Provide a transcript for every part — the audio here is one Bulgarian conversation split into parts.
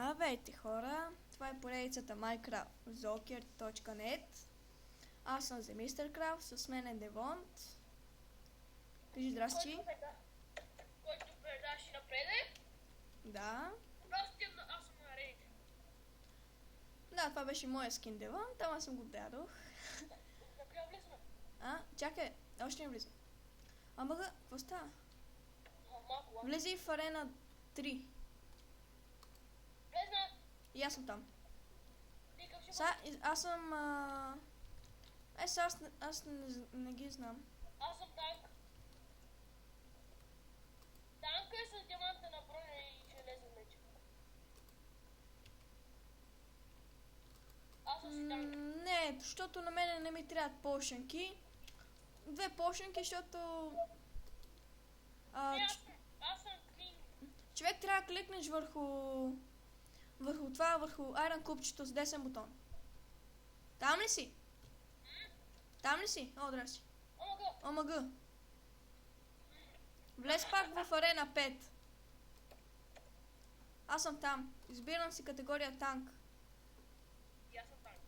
Здравейте хора, това е поредицата minecraftzoker.net. Аз съм за Мистер Крафт, с мен е Девонт. Кажи здрасти. Който предаваш напред. Да. Здрасти, аз съм на рейд. Да, това беше моя скин Девонт, ама аз съм го дадох. Накрая влезме. Чакай, още не влизам. Какво става? Малко. Влези в арена 3. Влезна. И аз съм там. Никак ще Аз съм... аз не ги знам. Аз съм танк. Танка е с диаманта на броня и железен меч. Аз съм си танк. Не, защото на мене не ми трябват пошенки. 2 пошенки, защото... Аз съм клин. Човек трябва да кликнеш върху Iron купчето с десен бутон. Там ли си? Там ли си? О, здрасти. Омага. Влез пак в арена 5. Аз съм там. Избирам си категория танк. И аз съм танк.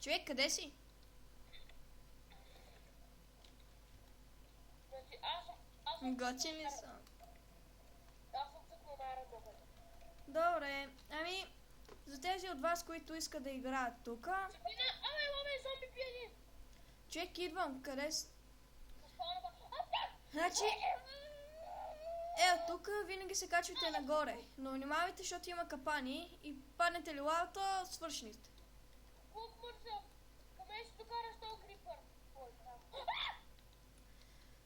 Човек, къде си? Значи аз съм... Готин ли съм? Аз съм цъкнал на Iron Docker. Добре, за тези от вас, които искат да играят тук, Ламе, зомби пиени. човек, идвам, къде си? Спална. Значи, тук винаги се качвате нагоре, но внимавайте, защото има капани и паднете ли лавата, свършени сте. Лук мърза. Къде ще докараш този крипър?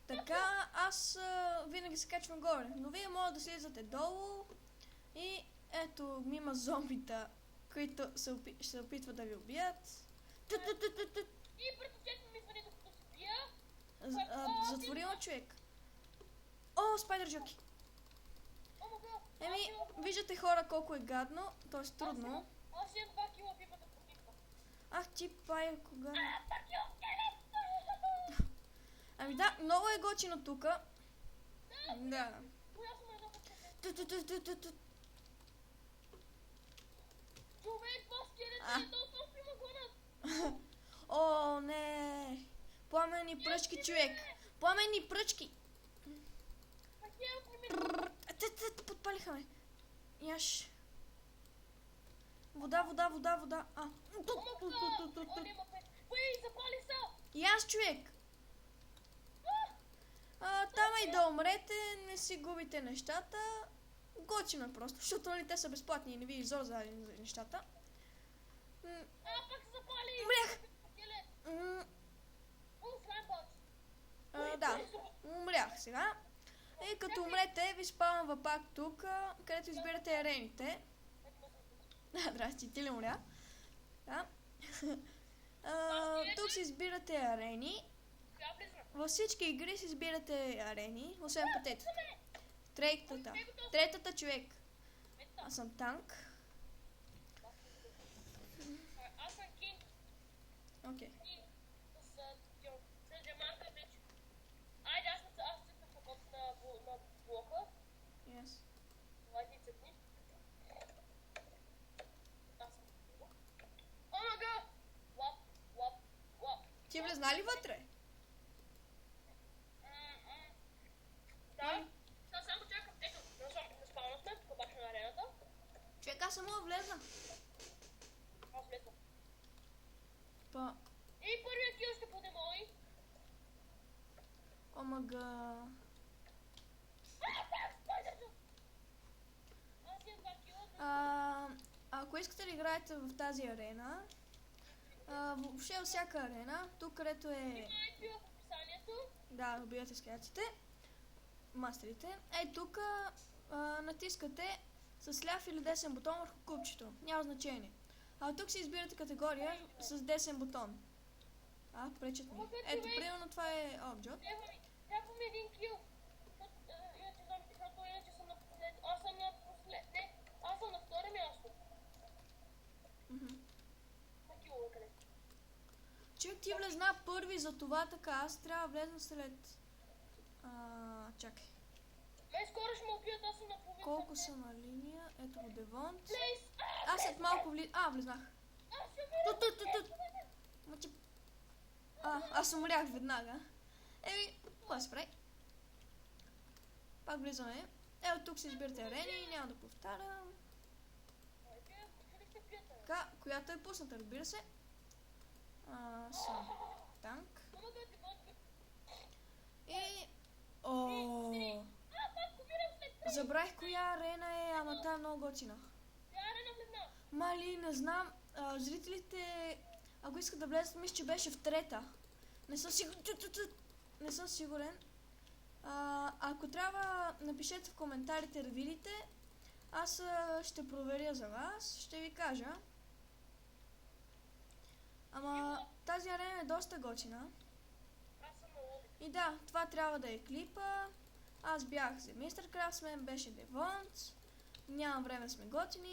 Така, аз винаги се качвам горе, но вие може да слизате долу и ето има зомбита, които ще се опитват да ви убият. И братовчет ми звъни докато се пия. Затворила човек. О, спайдър жоки. Виждате хора колко е гадно, т.е. трудно. Аз имам 2 кила пипата противка. Ах ти пая, кога... 2 кила. Да, много е готино тука. Да. Коя съм едно път? Човек, това скелет е толкова има гонат. О, не. Пламени пръчки, човек. Пламени пръчки. Подпалиха ме. Яш. Вода. Бей, запали са. И аз, човек. Там и да умрете, не си губите нещата. Готино просто, защото нали те са безплатни и не ви изорзали за нещата. Пак се запали. Умрях. Да, умрях сега. И като умрете, ви спавам пак тук, където избирате арените. Здрасти, ти ли умря? Да. Тук си избирате арени. Във всички игри си избирате арени, освен пътетата. Третата човек. Аз съм танк. Аз съм кинг. Окей. С диаманта меч. Айде, аз цъкнах на блока. Yes. Давай ти цъкни. Аз съм. Омага! Лап. Ти влезна ли вътре? Да. Само чакам. Ето, спалнахме, тук бях на арената. Човек, аз само влезна. Аз влезнах. Па, И първият кил ще бъде мой. омага. Аз имам 2 кила. Ако искате да играете в тази арена, въобще във всяка арена, тук където е... Има IP в описанието. Да, убивате скелетите, мастерите. Тук натискате с ляв или десен бутон върху купчето. Няма значение. Тук си избирате категория с десен бутон. Пречат ми. Ето, примерно това е обджот. Трябва ми 1 кил. Защото иначе съм на послед. Аз съм на послед. Не, аз съм на второ място. На килове къде? Човек, ти влезна първи, за това така. Аз трябва да влезна след... Чакай. Мен скоро ще ме убият, аз съм на половин. Колко са на линия? Ето го Девонт. Плейс! Аз след малко влезнах. Аз ще умирам! Тут. Мъчи. Аз умрях веднага. Кога се прави? Пак влизаме. Ето тук се избирате арени, няма да повтарям. Така, която е пусната, разбира се. Съм танк. И... Забравих коя арена е, ама тя е много готина. Мали, не знам. Зрителите, ако искат да влезат, мисля, че беше в трета. Не съм сигурен. Ако трябва, напишете в коментарите да видите. Аз ще проверя за вас, ще ви кажа. Ама тази арена е доста готина. И да, това трябва да е клипа. Аз бях за Мистер Крафтсмен, беше Девонт. Нямам време, сме готини.